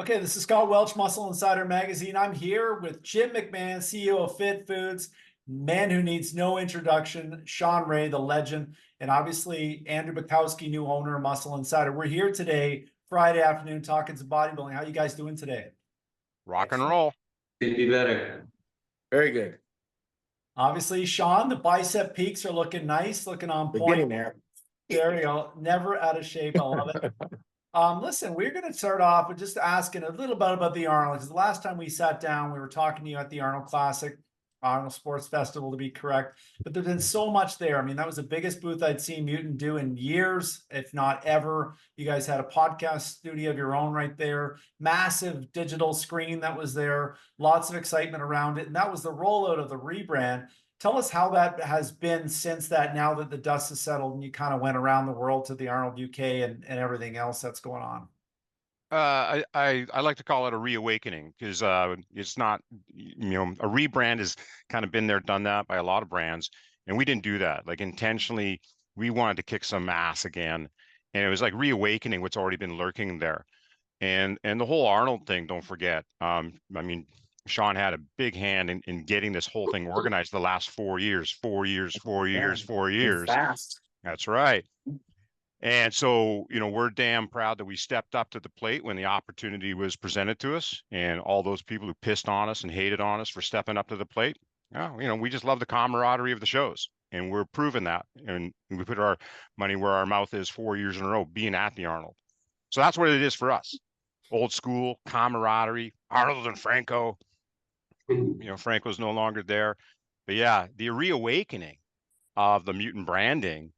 Okay, this is Scott Welch, Muscle Insider Magazine. I'm here with Jim McMahon, CEO of Fit Foods, man who needs no introduction, Shawn Ray, the legend, and obviously Andrew Bukowsky, new owner of Muscle Insider. We're here today, Friday afternoon, talking some bodybuilding. How you guys doing today? Rock and roll. Could be better. Very good. Obviously, Shawn, the bicep peaks are looking nice, looking on We're point. getting there. There you go. Never out of shape. I love it. Listen, we're going to start off with just asking a little bit about the Arnold, because the last time we sat down, we were talking to you at the Arnold Classic, Arnold Sports Festival to be correct, but there's been so much there. I mean, that was the biggest booth I'd seen Mutant do in years, if not ever. You guys had a podcast studio of your own right there, massive digital screen that was there, lots of excitement around it, and that was the rollout of the rebrand. Tell us how that has been since that, now that the dust has settled and you kind of went around the world to the Arnold UK and everything else that's going on. I like to call it a reawakening because it's not, a rebrand has kind of been there, done that by a lot of brands, and we didn't do that. Like intentionally, we wanted to kick some ass again, and it was like reawakening what's already been lurking there, and the whole Arnold thing. Don't forget, I mean, Shawn had a big hand in getting this whole thing organized the last 4 years, 4 years, 4 years, 4 years. Fast. That's right. And so, we're damn proud that we stepped up to the plate when the opportunity was presented to us, and all those people who pissed on us and hated on us for stepping up to the plate. We just love the camaraderie of the shows, and we're proving that. And we put our money where our mouth is 4 years in a row being at the Arnold. So that's what it is for us. Old school camaraderie, Arnold and Franco. Franco's no longer there. But yeah, the reawakening of the Mutant branding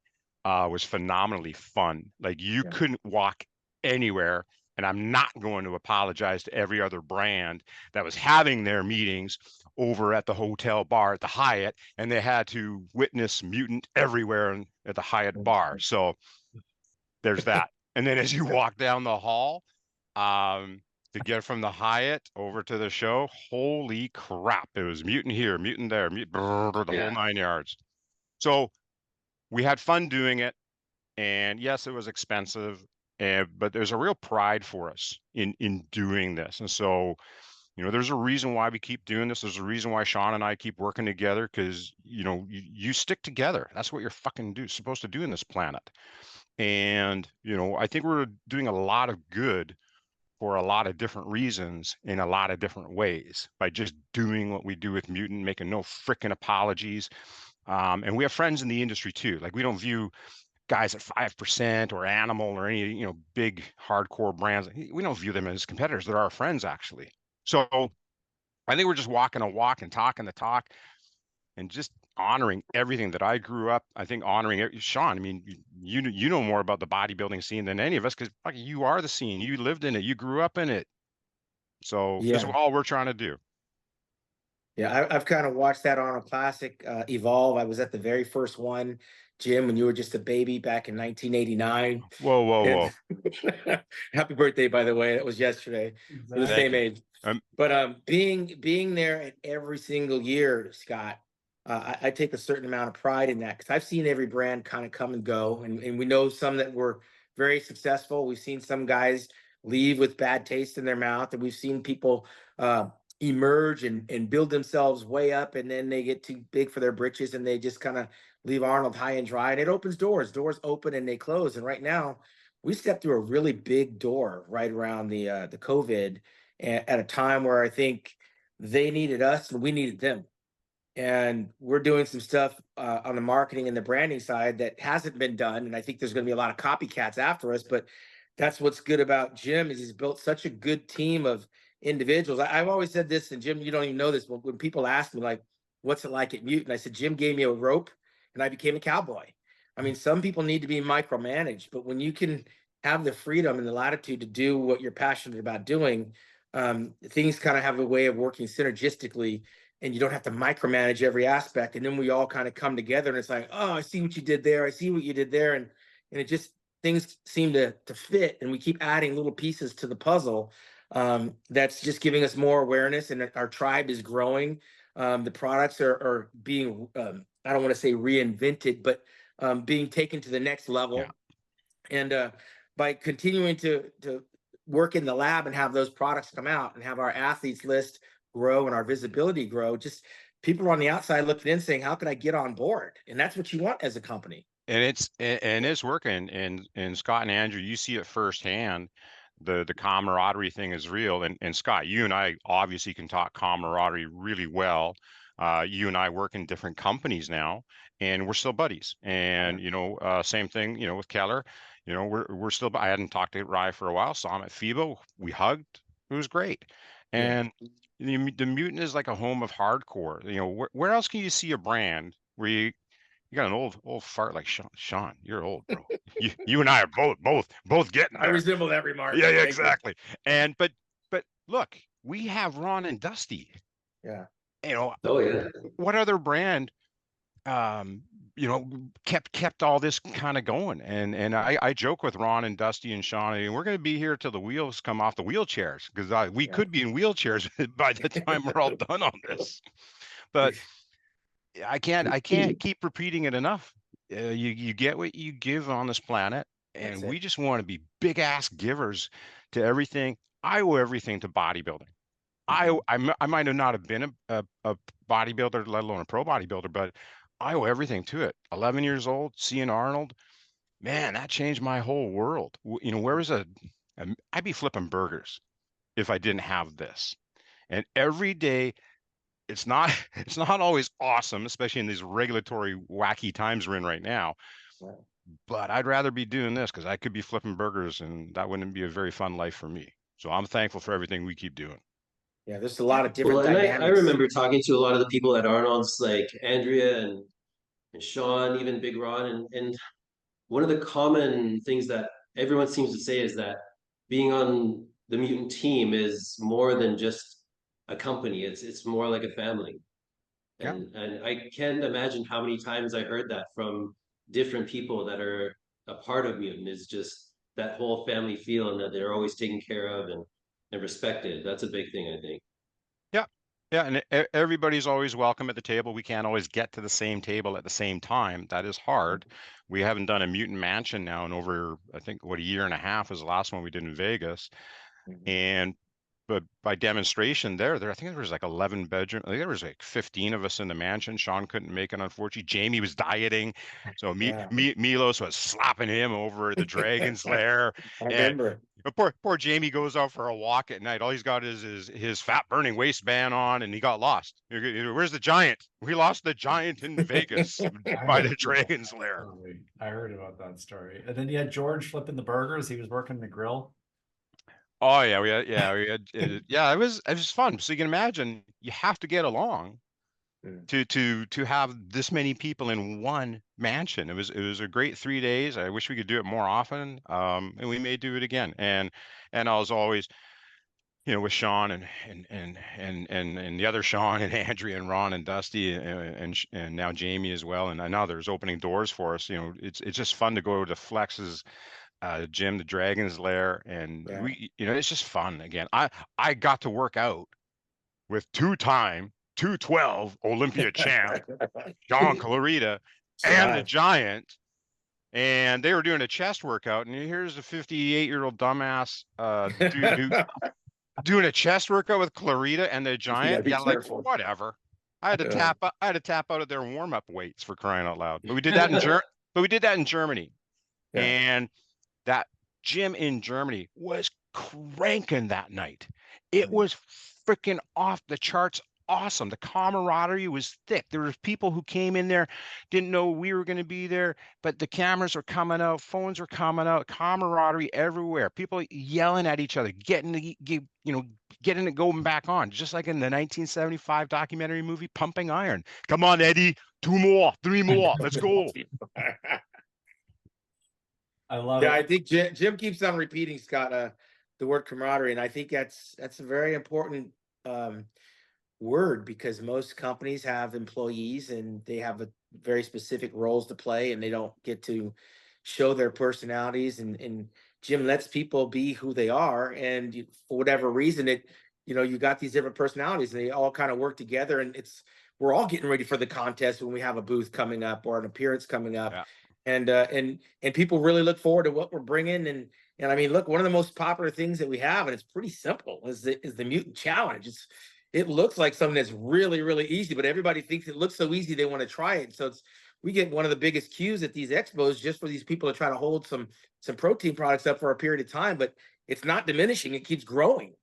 was phenomenally fun. Like you couldn't walk anywhere, and I'm not going to apologize to every other brand that was having their meetings over at the hotel bar at the Hyatt, and they had to witness Mutant everywhere at the Hyatt bar. So there's that. And then as you walk down the hall, to get from the Hyatt over to the show, holy crap, it was Mutant here, Mutant there, the whole 9 yards. So we had fun doing it, and yes, it was expensive, but there's a real pride for us in doing this. And so, there's a reason why we keep doing this. There's a reason why Shawn and I keep working together, because you stick together. That's what you're fucking supposed to do in this planet. And I think we're doing a lot of good for a lot of different reasons in a lot of different ways by just doing what we do with Mutant, making no freaking apologies. And we have friends in the industry too. Like we don't view guys at 5% or Animal or any, big hardcore brands. We don't view them as competitors. They're our friends, actually. So I think we're just walking a walk and talking the talk and just honoring everything that I grew up. I think honoring Shawn. I mean, you know more about the bodybuilding scene than any of us, because you are the scene. You lived in it. You grew up in it. So this is all we're trying to do. Yeah, I've kind of watched that Arnold Classic evolve. I was at the very first one, Jim, when you were just a baby back in 1989. Whoa. Happy birthday, by the way. That was yesterday. We're the same age. But being there at every single year, Scott, I take a certain amount of pride in that, because I've seen every brand kind of come and go, and we know some that were very successful. We've seen some guys leave with bad taste in their mouth, and we've seen people emerge and build themselves way up, and then they get too big for their britches and they just kind of leave Arnold high and dry, and it opens doors open and they close. And right now we stepped through a really big door right around the COVID, at a time where I think they needed us and we needed them. And we're doing some stuff on the marketing and the branding side that hasn't been done, and I think there's going to be a lot of copycats after us. But that's what's good about Jim, is he's built such a good team of individuals. I've always said this, and Jim, you don't even know this, but when people ask me, like, what's it like at Mutant, I said, Jim gave me a rope and I became a cowboy. I mean, some people need to be micromanaged, but when you can have the freedom and the latitude to do what you're passionate about doing, things kind of have a way of working synergistically, and you don't have to micromanage every aspect. And then we all kind of come together, and it's like, oh, I see what you did there. I see what you did there. And it just, things seem to fit, and we keep adding little pieces to the puzzle. That's just giving us more awareness, and our tribe is growing. The products are being, I don't want to say reinvented, but being taken to the next level. Yeah. And by continuing to work in the lab and have those products come out and have our athletes list grow and our visibility grow, just people on the outside looking in saying, how can I get on board? And that's what you want as a company. And it's working. And Scott and Andrew, you see it firsthand. The camaraderie thing is real. And Scott, you and I obviously can talk camaraderie really well. You and I work in different companies now, and we're still buddies. And same thing, with Keller. We're still. I hadn't talked to Rye for a while. Saw him at FIBO. We hugged. It was great. And the Mutant is like a home of hardcore. Where else can you see a brand where you got an old fart like Shawn? Shawn, you're old, bro. You and I are both getting there. I resemble that remark. Yeah, exactly. And but look, we have Ron and Dusty. Yeah. Oh yeah. What other brand kept all this kind of going? And I joke with Ron and Dusty and Shawn, and we're going to be here till the wheels come off the wheelchairs, because we could be in wheelchairs by the time we're all done on this. But I can't keep repeating it enough. You get what you give on this planet, and we just want to be big ass givers to everything. I owe everything to bodybuilding. I might have not have been a bodybuilder, let alone a pro bodybuilder, but I owe everything to it. 11 years old, seeing Arnold, man, that changed my whole world. Where was I'd be flipping burgers if I didn't have this. And every day, it's not always awesome, especially in these regulatory wacky times we're in right now. Wow. But I'd rather be doing this, because I could be flipping burgers, and that wouldn't be a very fun life for me. So I'm thankful for everything we keep doing. Yeah, there's a lot of different and dynamics. I remember talking to a lot of the people at Arnold's, like Andrea and Shawn, even Big Ron, and one of the common things that everyone seems to say is that being on the Mutant team is more than just a company. It's more like a family. And I can't imagine how many times I heard that from different people that are a part of Mutant, is just that whole family feel, and that they're always taken care of and respected. That's a big thing, I think. Yeah, and everybody's always welcome at the table. We can't always get to the same table at the same time. That is hard. We haven't done a Mutant Mansion now in over, I think, a year and a half was the last one we did in Vegas. But by demonstration there, I think there was like 11 bedrooms. I think there was like 15 of us in the mansion. Shawn couldn't make it, unfortunately. Jamie was dieting. So Milos was slapping him over at the Dragon's Lair. I remember. Poor Jamie goes out for a walk at night. All he's got is his fat burning waistband on, and he got lost. Where's the giant? We lost the giant in Vegas by the Dragon's Lair. I heard about that story. And then you had George flipping the burgers. He was working the grill. Oh yeah, we had it was fun. So you can imagine, you have to get along to have this many people in one mansion. It was a great 3 days. I wish we could do it more often. And we may do it again. And I was always, with Shawn and the other Shawn and Andrea and Ron and Dusty and now Jamie as well, and others opening doors for us. It's just fun to go to Flex's gym, the Dragon's Lair, and we, it's just fun. Again, I got to work out with two-time 212 Olympia champ John Clarita and the Giant, and they were doing a chest workout, and here's a 58-year-old dumbass dude doing a chest workout with Clarita and the Giant. Yeah, like whatever. I had to tap out of their warm-up weights, for crying out loud. But we did that in Germany. And that gym in Germany was cranking that night. It was freaking off the charts awesome. The camaraderie was thick. There were people who came in there, didn't know we were going to be there, but the cameras were coming out, phones were coming out, camaraderie everywhere. People yelling at each other, getting it going back on, just like in the 1975 documentary movie Pumping Iron. Come on, Eddie, 2 more, 3 more, let's go. I love it. I think Jim keeps on repeating, Scott, the word camaraderie, and I think that's a very important word, because most companies have employees and they have very specific roles to play, and they don't get to show their personalities. And Jim lets people be who they are, and for whatever reason, you got these different personalities, and they all kind of work together. And we're all getting ready for the contest when we have a booth coming up or an appearance coming up. and people really look forward to what we're bringing. And I mean, look, one of the most popular things that we have, and it's pretty simple, is the Mutant Challenge. It looks like something that's really, really easy, but everybody thinks it looks so easy they want to try it. So we get one of the biggest queues at these expos just for these people to try to hold some protein products up for a period of time, but it's not diminishing, it keeps growing.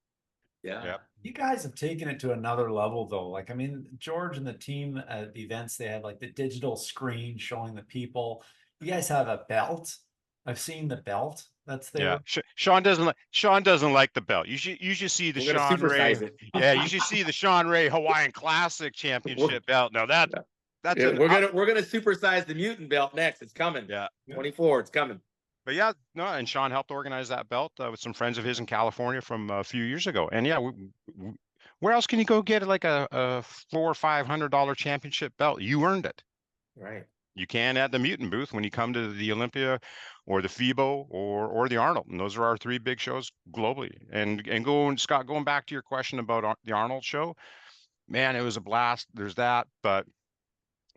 Yeah. You guys have taken it to another level though. Like, I mean, George and the team at the events, they have like the digital screen showing the people. You guys have a belt. I've seen the belt that's there. Yeah, Shawn doesn't like the belt. You should see the We're gonna Shawn Ray. supersize it. Yeah, you should see the Shawn Ray Hawaiian Classic Championship belt. Now that's Yeah, we're gonna supersize the Mutant belt next. It's coming. Yeah, 24. It's coming. but yeah, no, and Shawn helped organize that belt with some friends of his in California from a few years ago. And yeah, where else can you go get like a $400 or $500 championship belt? You earned it. Right. You can at the Mutant booth when you come to the Olympia or the FIBO or the Arnold. And those are our three big shows globally. And Scott, going back to your question about the Arnold show, man, it was a blast. There's that, but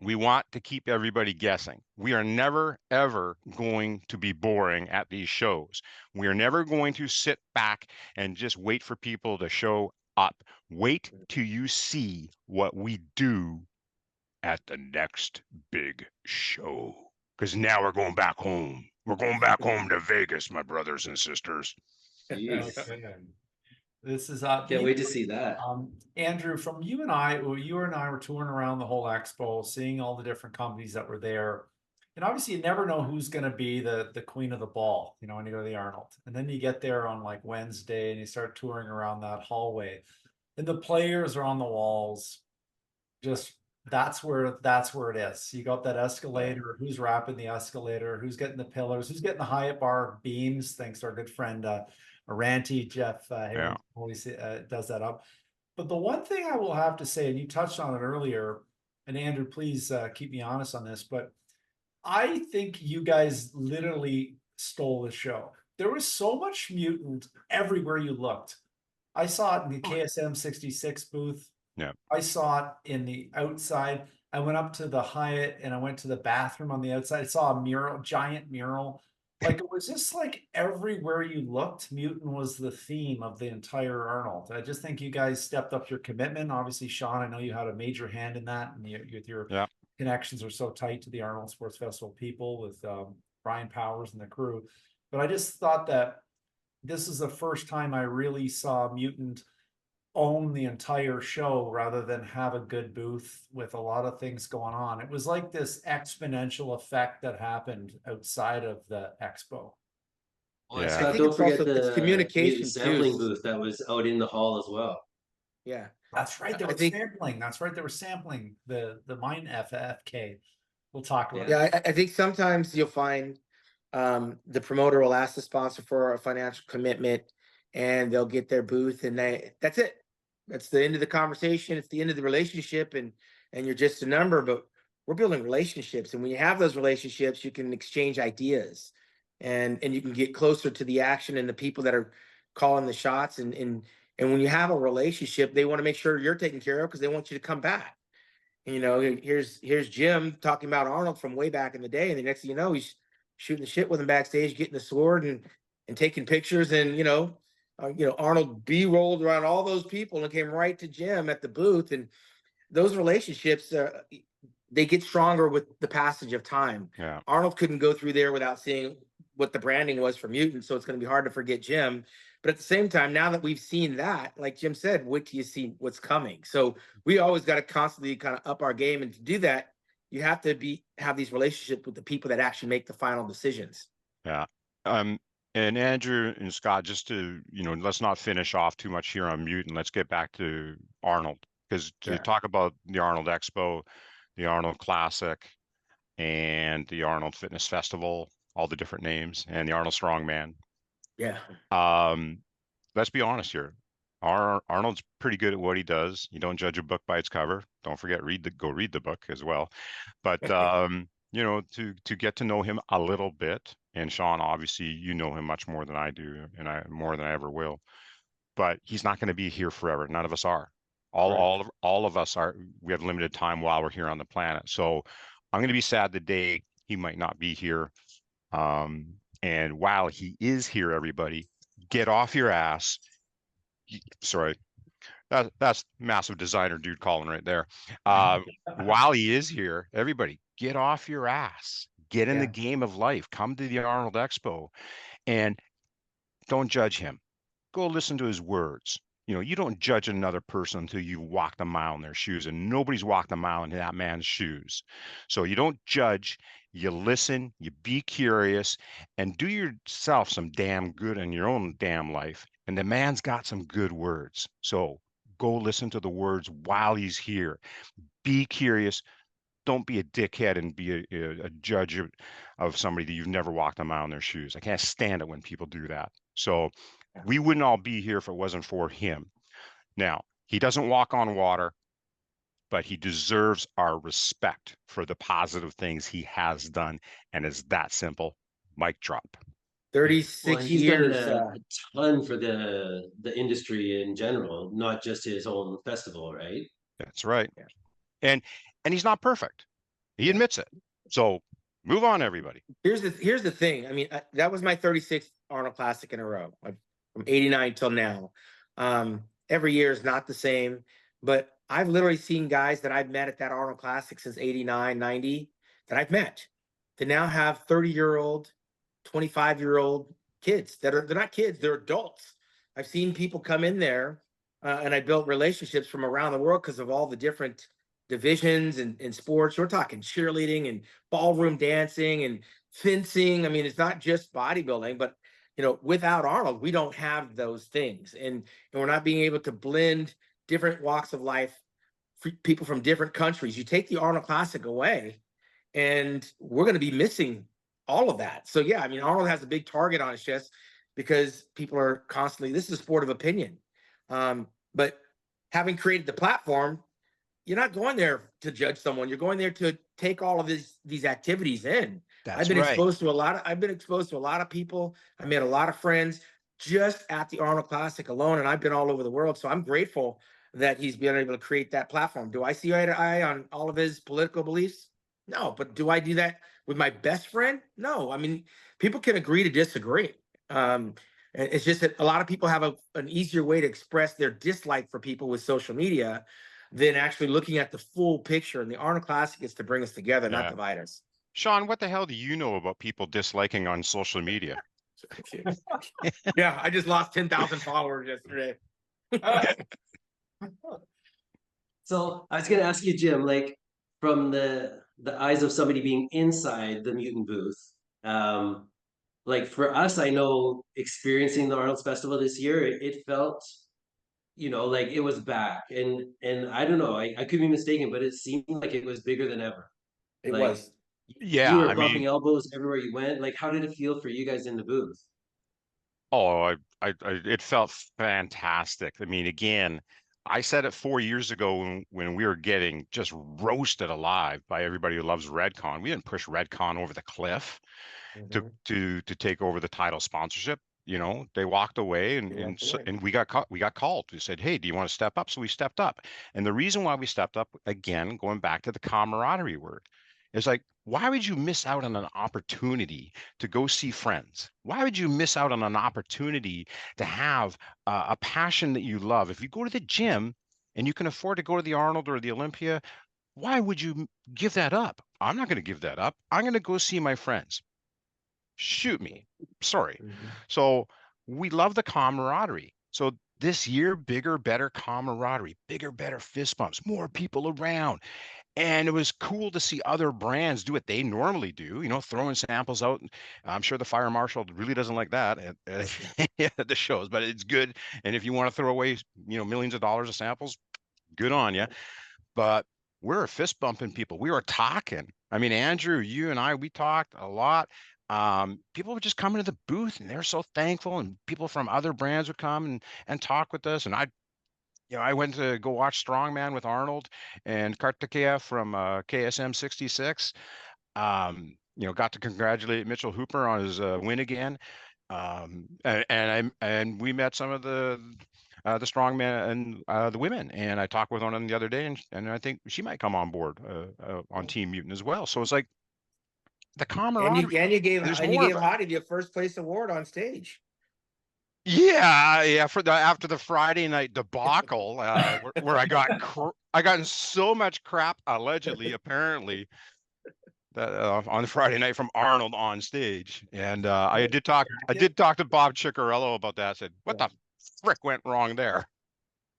we want to keep everybody guessing. We are never, ever going to be boring at these shows. We are never going to sit back and just wait for people to show up. Wait till you see what we do at the next big show. Because now we're going back home. We're going back home to Vegas, my brothers and sisters. Jeez. This is Can't wait to see that. Andrew, from you and I were touring around the whole expo, seeing all the different companies that were there. And obviously you never know who's going to be the queen of the ball, you know, when you go to the Arnold. And then you get there on like Wednesday and you start touring around that hallway. And the players are on the walls. Just that's where it is. You got that escalator, who's wrapping the escalator, who's getting the pillars, who's getting the Hyatt bar beams, thanks to our good friend Ranty Jeff always does that up. But the one thing I will have to say, and you touched on it earlier, and Andrew, please keep me honest on this, but I think you guys literally stole the show. There was so much Mutant everywhere you looked. I saw it in the KSM 66 booth. Yeah. I saw it in the outside. I went up to the Hyatt and I went to the bathroom on the outside. I saw a mural, giant mural. Like it was just like everywhere you looked, Mutant was the theme of the entire Arnold. I just think you guys stepped up your commitment. Obviously, Shawn, I know you had a major hand in that, and your connections are so tight to the Arnold Sports Festival people with Brian Powers and the crew. But I just thought that this is the first time I really saw Mutant own the entire show rather than have a good booth with a lot of things going on. It was like this exponential effect that happened outside of the expo. Well, Yeah. Scott, don't forget the communication sampling too. booth that was out in the hall as well. Yeah, that's right. They were sampling. That's right. They were sampling the Mine FFK. We'll talk about it. Yeah, I think sometimes you'll find the promoter will ask the sponsor for a financial commitment, and they'll get their booth, and that's it. That's the end of the conversation. It's the end of the relationship, and you're just a number. But we're building relationships, and when you have those relationships, you can exchange ideas, and you can get closer to the action and the people that are calling the shots. And when you have a relationship, they want to make sure you're taken care of because they want you to come back. And, you know, here's Jim talking about Arnold from way back in the day, and the next thing you know, he's shooting the shit with him backstage, getting the sword and taking pictures, and Arnold B-rolled around all those people and came right to Jim at the booth. And those relationships, they get stronger with the passage of time. Yeah. Arnold couldn't go through there without seeing what the branding was for Mutant, so it's going to be hard to forget Jim. But at the same time, now that we've seen that, like Jim said, wait till you see what's coming. So we always got to constantly kind of up our game, and to do that, you have to have these relationships with the people that actually make the final decisions. Yeah. And Andrew and Scott, just to, let's not finish off too much here on Mutant. Let's get back to Arnold, because to talk about the Arnold Expo, the Arnold Classic, and the Arnold Fitness Festival, all the different names, and the Arnold Strongman. Yeah. Let's be honest here. Arnold's pretty good at what he does. You don't judge a book by its cover. Don't forget, go read the book as well. But to get to know him a little bit, and Shawn, obviously, you know him much more than I do, and more than I ever will. But he's not going to be here forever. None of us are. All of us are. We have limited time while we're here on the planet. So I'm going to be sad the day he might not be here. And while he is here, everybody, get off your ass. Sorry, that's massive designer dude calling right there. While he is here, everybody, get off your ass. Get in the game of life. Come to the Arnold Expo and don't judge him. Go listen to his words. You know, you don't judge another person until you've walked a mile in their shoes, and nobody's walked a mile in that man's shoes. So you don't judge, you listen, you be curious, and do yourself some damn good in your own damn life. And the man's got some good words. So go listen to the words while he's here. Be curious. Don't be a dickhead and be a judge of somebody that you've never walked a mile in their shoes. I can't stand it when people do that. So we wouldn't all be here if it wasn't for him. Now, he doesn't walk on water, but he deserves our respect for the positive things he has done. And it's that simple. Mic drop. 36 he's years. done a ton for the industry in general, not just his own festival, right? That's right. And he's not perfect. He admits it. So move on, everybody. Here's the thing. I mean, that was my 36th Arnold Classic in a row, from 89 till now. Every year is not the same, but I've literally seen guys that I've met at that Arnold Classic since 89, 90 that I've met that now have 30-year-old, 25-year-old kids they're not kids, they're adults. I've seen people come in there and I built relationships from around the world because of all the different divisions and sports. We're talking cheerleading and ballroom dancing and fencing. I mean, it's not just bodybuilding, but you know, without Arnold, we don't have those things. And we're not being able to blend different walks of life, people from different countries. You take the Arnold Classic away, and we're going to be missing all of that. So yeah, I mean, Arnold has a big target on his chest because people are constantly, this is a sport of opinion. But having created the platform, you're not going there to judge someone. You're going there to take all of these activities in. I've been exposed to a lot of people. I made a lot of friends just at the Arnold Classic alone, and I've been all over the world. So I'm grateful that he's been able to create that platform. Do I see eye to eye on all of his political beliefs? No, but do I do that with my best friend? No. I mean, people can agree to disagree. It's just that a lot of people have an easier way to express their dislike for people with social media than actually looking at the full picture. And the Arnold Classic is to bring us together, not divide us. Shawn, what the hell do you know about people disliking on social media? Yeah, I just lost 10,000 followers yesterday. So I was going to ask you, Jim, like from the eyes of somebody being inside the Mutant booth, like for us, I know experiencing the Arnold's Festival this year, it felt, you know, like it was back, and I don't know, I could be mistaken, but it seemed like it was bigger than ever. It like, was. Yeah, you were bumping elbows everywhere you went. Like, how did it feel for you guys in the booth? Oh, it felt fantastic. I mean, again, I said it 4 years ago when we were getting just roasted alive by everybody who loves Redcon. We didn't push Redcon over the cliff to take over the title sponsorship. You know, they walked away and we got called. We said, hey, do you want to step up? So we stepped up. And the reason why we stepped up, again, going back to the camaraderie word, is like, why would you miss out on an opportunity to go see friends? Why would you miss out on an opportunity to have a passion that you love? If you go to the gym and you can afford to go to the Arnold or the Olympia, why would you give that up? I'm not going to give that up. I'm going to go see my friends. Shoot me. Sorry. So we love the camaraderie. So this year, bigger, better camaraderie, bigger, better fist bumps, more people around. And it was cool to see other brands do what they normally do, you know, throwing samples out. I'm sure the fire marshal really doesn't like that at the shows, but it's good. And if you want to throw away, you know, millions of dollars of samples, good on you. But we're fist bumping people. We were talking. I mean, Andrew, you and I, we talked a lot. People would just come into the booth and they're so thankful, and people from other brands would come and talk with us. And I went to go watch Strongman with Arnold and Kartikeya from KSM 66. You know, got to congratulate Mitchell Hooper on his win again. And we met some of the strongman and the women, and I talked with one of them the other day, and I think she might come on board on Team Mutant as well. So it's like, the And camaraderie. you gave There's and you more gave of it. Hottie the first place award on stage. Yeah, for the after the Friday night debacle, where I got in so much crap allegedly, apparently, that on Friday night from Arnold on stage, and I did talk to Bob Ciccarello about that. I said, what the frick went wrong there?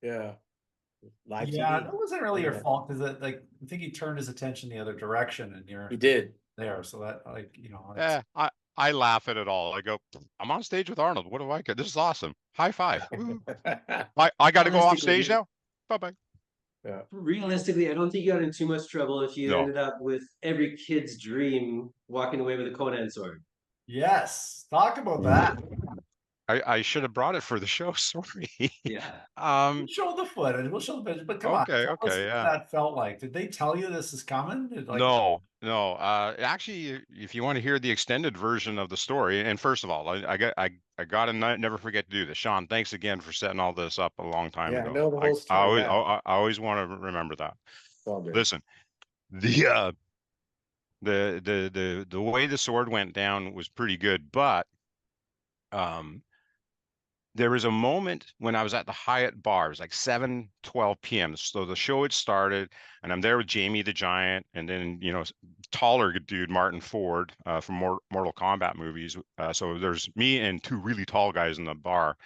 Yeah. Live Yeah, TV. that wasn't really your Yeah. fault because I think he turned his attention the other direction, and you're He did. there. So that, like, you know, it's, I laugh at it all. I go, I'm on stage with Arnold. What do I get? This is awesome. High five. Woo. I got to go off stage now. Bye bye. Yeah. Realistically, I don't think you got in too much trouble if you No. ended up with every kid's dream walking away with a Conan sword. yes, talk about that. I should have brought it for the show. Sorry. Yeah. We'll show the footage. We'll show the footage. But come on, Okay, tell us okay, what yeah. that felt like. Did they tell you this is coming? No. Actually, if you want to hear the extended version of the story, and first of all, I got to never forget to do this. Shawn, thanks again for setting all this up a long time Yeah, I ago. know the whole story. I always want to remember that. It's all good. Listen, the way the sword went down was pretty good, but there was a moment when I was at the Hyatt bar. It was like 7:12 p.m. So the show had started, and I'm there with Jamie the Giant, and then, you know, taller dude Martin Ford from Mortal Kombat movies. So there's me and two really tall guys in the bar,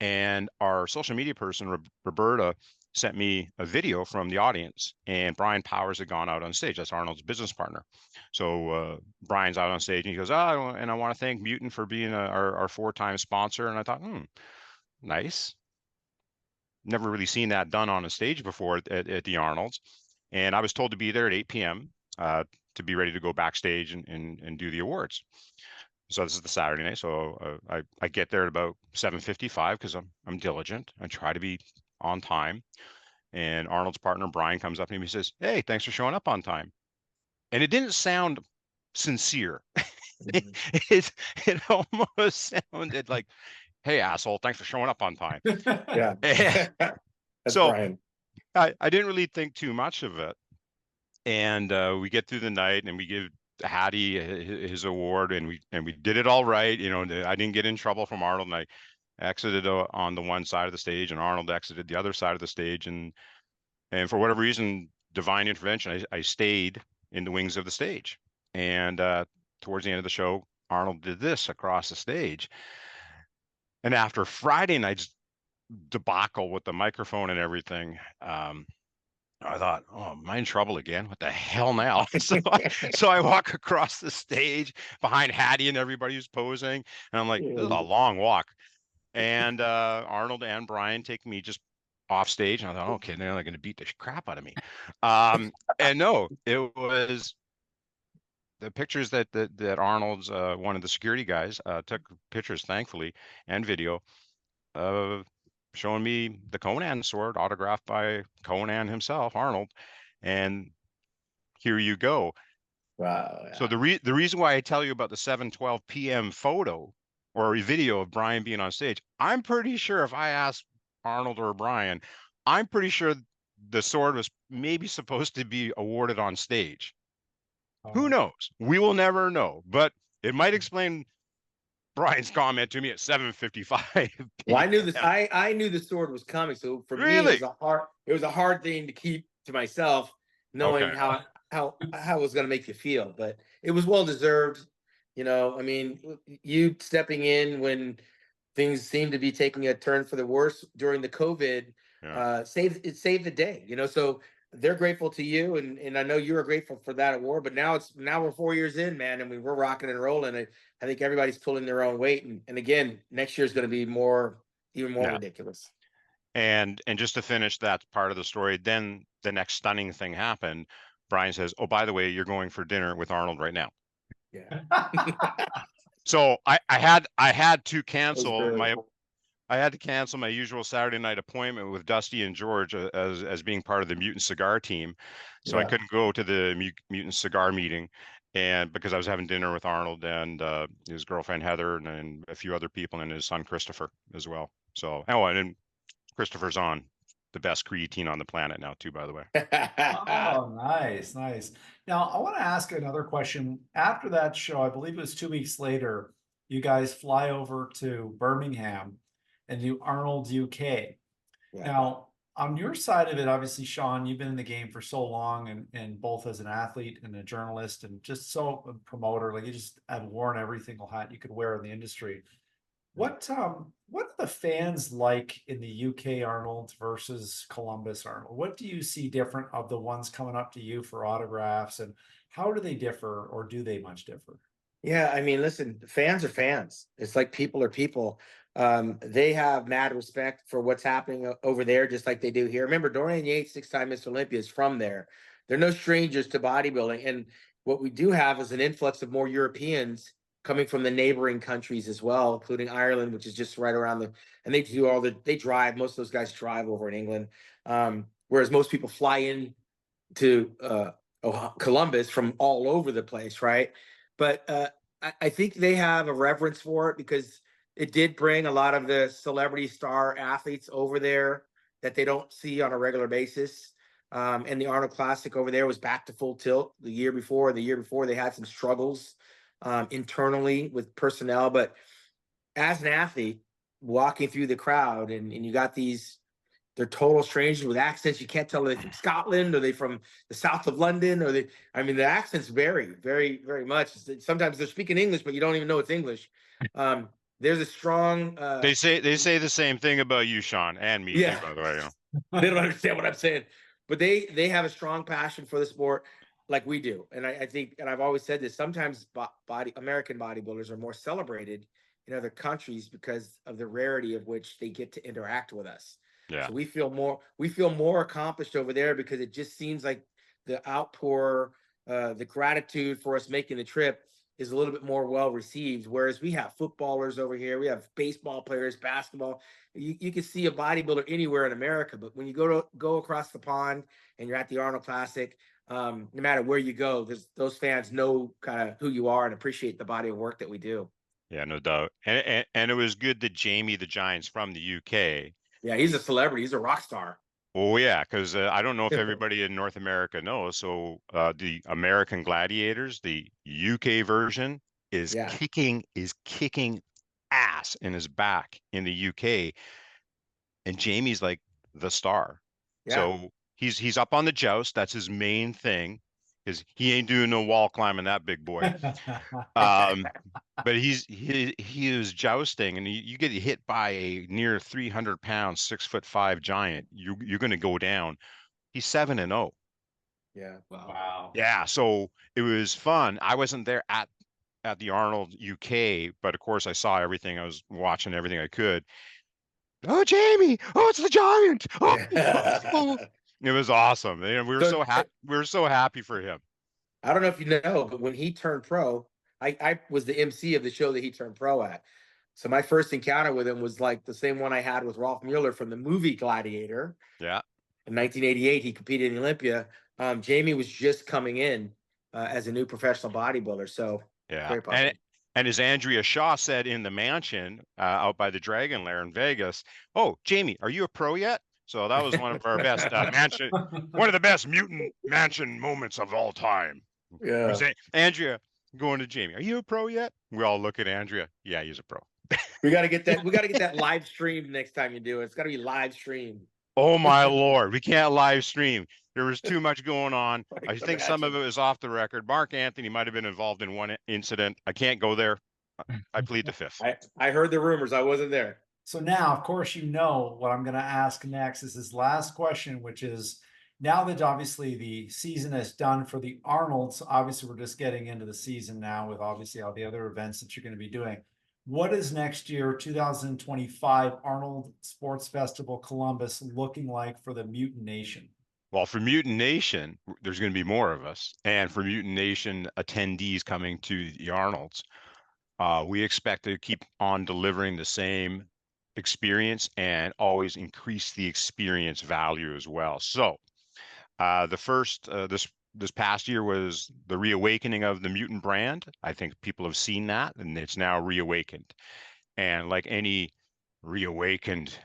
and our social media person Roberta sent me a video from the audience, and Brian Powers had gone out on stage. That's Arnold's business partner. So Brian's out on stage, and he goes, "Oh, and I want to thank Mutant for being our 4-time sponsor." And I thought, nice. Never really seen that done on a stage before at the Arnold's. And I was told to be there at 8 p.m. To be ready to go backstage and do the awards. So this is the Saturday night. So I get there at about 7:55 because I'm diligent. I try to be on time. And Arnold's partner Brian comes up to me and he says, "Hey, thanks for showing up on time." And it didn't sound sincere. it almost sounded like, "Hey, asshole, thanks for showing up on time." Yeah. That's So Brian. I didn't really think too much of it. And we get through the night and we give Hattie his award, and we did it all right. You know, I didn't get in trouble from Arnold, and I exited on the one side of the stage, and Arnold exited the other side of the stage. And for whatever reason, divine intervention, I stayed in the wings of the stage. And towards the end of the show, Arnold did this across the stage. And after Friday night's debacle with the microphone and everything, I thought, oh, am I in trouble again? What the hell now? So I walk across the stage behind Hattie and everybody who's posing, and I'm like, this is a long walk. And Arnold and Brian take me just off stage, and I thought, okay, they're going to beat the crap out of me. And no, it was the pictures that Arnold's one of the security guys took pictures, thankfully, and video of showing me the Conan sword autographed by Conan himself, Arnold. And here you go. Wow. Yeah. So the reason why I tell you about the 7:12 p.m. photo or a video of Brian being on stage, I'm pretty sure if I asked Arnold or Brian, I'm pretty sure the sword was maybe supposed to be awarded on stage. Who knows? We will never know, but it might explain Brian's comment to me at 7:55. Well, I knew this. I knew the sword was coming, so for me, it was a hard thing to keep to myself, knowing how it was going to make you feel. But it was well deserved. You know, I mean, you stepping in when things seemed to be taking a turn for the worse during the COVID, saved the day. You know, so they're grateful to you, and I know you are grateful for that award. But now we're 4 years in, man, and we're rocking and rolling. I think everybody's pulling their own weight, and again, next year is going to be even more ridiculous. And just to finish that part of the story, then the next stunning thing happened. Brian says, "Oh, by the way, you're going for dinner with Arnold right now." Yeah. So I had to cancel my usual Saturday night appointment with Dusty and George as being part of the Mutant Cigar team. So I couldn't go to the Mutant Cigar meeting, and because I was having dinner with Arnold and his girlfriend Heather and a few other people and his son Christopher as well. So and then Christopher's on the best creatine on the planet now too, by the way. Oh, nice, nice. Now, I want to ask another question. After that show, I believe it was 2 weeks later, you guys fly over to Birmingham and do Arnold UK. Yeah. Now, on your side of it, obviously, Shawn, you've been in the game for so long, and both as an athlete and a journalist and just so a promoter, like you just have worn every single hat you could wear in the industry. What are the fans like in the UK Arnold versus Columbus Arnold? What do you see different of the ones coming up to you for autographs, and how do they differ, or do they much differ? Yeah, I mean, listen, fans are fans. It's like people are people. They have mad respect for what's happening over there, just like they do here. Remember, Dorian Yates, 6-time Mr. Olympia, is from there. They're no strangers to bodybuilding. And what we do have is an influx of more Europeans coming from the neighboring countries as well, including Ireland, which is just right around and they do they drive, most of those guys drive over in England. Whereas most people fly in to Columbus from all over the place, right? But I think they have a reverence for it because it did bring a lot of the celebrity star athletes over there that they don't see on a regular basis. And the Arnold Classic over there was back to full tilt the year before. The year before, they had some struggles internally with personnel. But as an athlete, walking through the crowd, and you got they're total strangers with accents. You can't tell are they from Scotland, or they from the south of London, or the accents vary very, very much. Sometimes they're speaking English, but you don't even know it's English. There's a strong They say the same thing about you, Shawn, and me too, by the way. They don't understand what I'm saying, but they have a strong passion for the sport like we do. And I think, and I've always said this, sometimes American bodybuilders are more celebrated in other countries because of the rarity of which they get to interact with us. Yeah. So we feel more accomplished over there because it just seems like the outpour, the gratitude for us making the trip is a little bit more well received. Whereas we have footballers over here, we have baseball players, basketball. You can see a bodybuilder anywhere in America, but when you go across the pond and you're at the Arnold Classic, no matter where you go, those fans know kind of who you are and appreciate the body of work that we do. Yeah, no doubt. And it was good that Jamie the Giant's from the UK. Yeah, he's a celebrity. He's a rock star. Oh yeah, because I don't know if everybody in North America knows. So the American Gladiators, the UK version, is kicking ass in his back in the UK, and Jamie's like the star. Yeah. So he's up on the joust. That's his main thing, because he ain't doing no wall climbing, that big boy. But he is jousting, and you get hit by a near 300-pound, 6'5" giant, you're going to go down. He's 7-0. Yeah. Wow. Yeah. So it was fun. I wasn't there at the Arnold UK, but of course I saw everything. I was watching everything I could. Oh, Jamie! Oh, it's the giant! Oh, it was awesome. And we were so happy. We were so happy for him. I don't know if you know, but when he turned pro, I was the MC of the show that he turned pro at. So my first encounter with him was like the same one I had with Rolf Mueller from the movie Gladiator. Yeah. In 1988, he competed in Olympia. Jamie was just coming in as a new professional bodybuilder. So yeah. And as Andrea Shaw said in the mansion out by the Dragon Lair in Vegas, "Oh, Jamie, are you a pro yet?" So that was one of our best one of the best mutant mansion moments of all time. Yeah. Andrea going to Jamie, "Are you a pro yet?" We all look at Andrea. Yeah, he's a pro. We got to get that. We got to get that live stream next time you do it. It's got to be live stream. Oh my Lord, we can't live stream. There was too much going on. I think some of it was off the record. Mark Anthony might have been involved in one incident. I can't go there. I plead the fifth. I heard the rumors. I wasn't there. So now, of course, you know what I'm going to ask next is his last question, which is, now that obviously the season is done for the Arnolds, obviously we're just getting into the season now with obviously all the other events that you're going to be doing. What is next year, 2025 Arnold Sports Festival Columbus looking like for the Mutant Nation? Well, for Mutant Nation, there's going to be more of us. And for Mutant Nation attendees coming to the Arnolds, we expect to keep on delivering the same experience and always increase the experience value as well. So the first, this past year was the reawakening of the Mutant brand. I think people have seen that, and it's now reawakened. And like any reawakened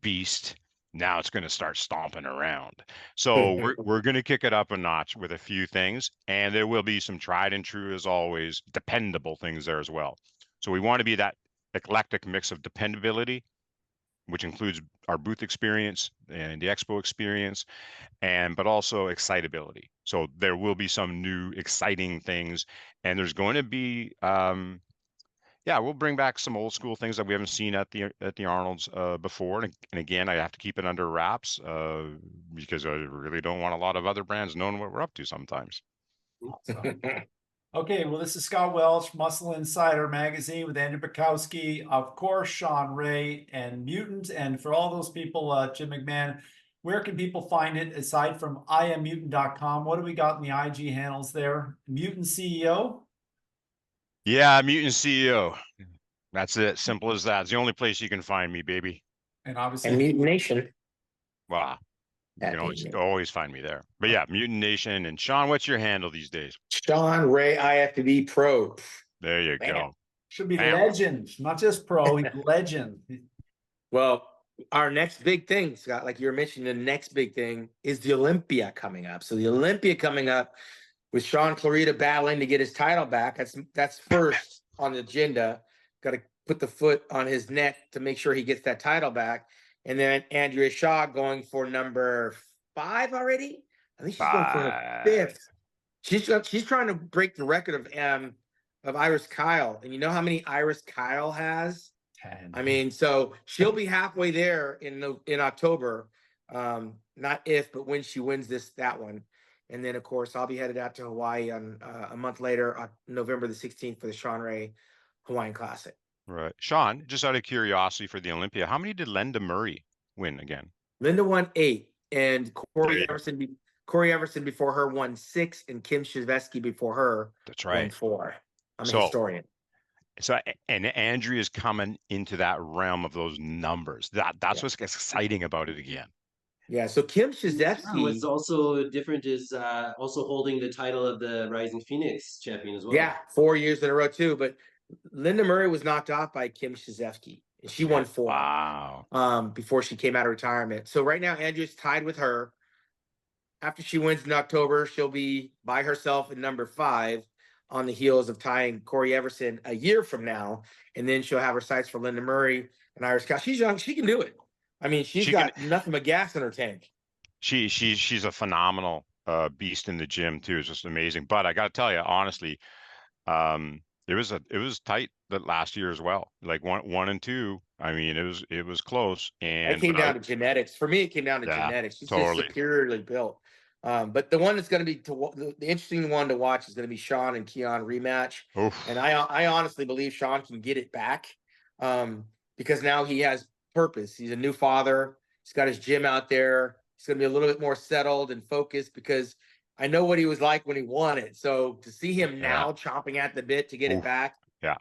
beast, Now it's going to start stomping around. So we're going to kick it up a notch with a few things, and there will be some tried and true, as always, dependable things there as well. So we want to be that eclectic mix of dependability, which includes our booth experience and the expo experience, but also excitability. So there will be some new exciting things, and there's going to be yeah, we'll bring back some old school things that we haven't seen at the Arnold's before. And again, I have to keep it under wraps because I really don't want a lot of other brands knowing what we're up to sometimes. Awesome. Okay, well, this is Scott Welch, Muscle Insider Magazine with Andrew Bukowsky, of course, Shawn Ray, and Mutant. And for all those people, Jim McMahon, where can people find it aside from IamMutant.com? What do we got in the IG handles there? Mutant CEO? Yeah, Mutant CEO. That's it. Simple as that. It's the only place you can find me, baby. And obviously, And Mutant Nation. Wow. You can always find me there. But yeah, Mutant Nation. And Shawn, what's your handle these days? Shawn Ray IFBB Pro. There you Man. go. should be Bam. legend, not just pro, he's legend. Well, our next big thing, Scott, like you were mentioning, the next big thing is the Olympia coming up. So the Olympia coming up with Shawn Clarida battling to get his title back. That's first on the agenda. Got to put the foot on his neck to make sure he gets that title back. And then Andrea Shaw going for number 5 already. I think she's going for the 5th. She's trying to break the record of Iris Kyle. And you know how many Iris Kyle has? 10. I mean, so she'll be halfway there in October. Not if, but when she wins that one. And then, of course, I'll be headed out to Hawaii on a month later, on November the 16th for the Shawn Ray Hawaiian Classic. Right. Shawn, just out of curiosity for the Olympia, how many did Linda Murray win again? Linda won 8, and Corey Everson before her won 6, and Kim Shizvesky before her won 4. I'm a historian. So, and Andrea's coming into that realm of those numbers. That's what's exciting about it again. Yeah, so Kim Shizvesky. What's also different is also holding the title of the Rising Phoenix champion as well. Yeah, 4 years in a row too. But Linda Murray was knocked off by Kim Shizvesky, and she won 4. Wow. Before she came out of retirement. So right now, Andrea's tied with her. After she wins in October, she'll be by herself in number 5 on the heels of tying Corey Everson a year from now. And then she'll have her sights for Linda Murray and Iris Kyle. She's young. She can do it. I mean, she's got nothing but gas in her tank. She's a phenomenal beast in the gym too. It's just amazing. But I got to tell you, honestly, it was tight that last year as well. Like 1 and 2. I mean, it was close. And it came down to genetics. For me, it came down to genetics. She's just superiorly built. But the one that's going to be the interesting one to watch is going to be Shawn and Keon rematch. Oof. And I honestly believe Shawn can get it back because now he has purpose. He's a new father. He's got his gym out there. He's going to be a little bit more settled and focused because I know what he was like when he won it. So to see him now chomping at the bit to get it back,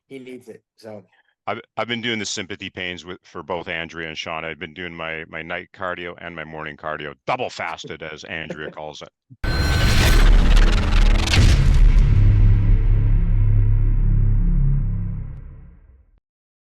he needs it. So I've been doing the sympathy pains for both Andrea and Shawn. I've been doing my night cardio and my morning cardio, double fasted as Andrea calls it.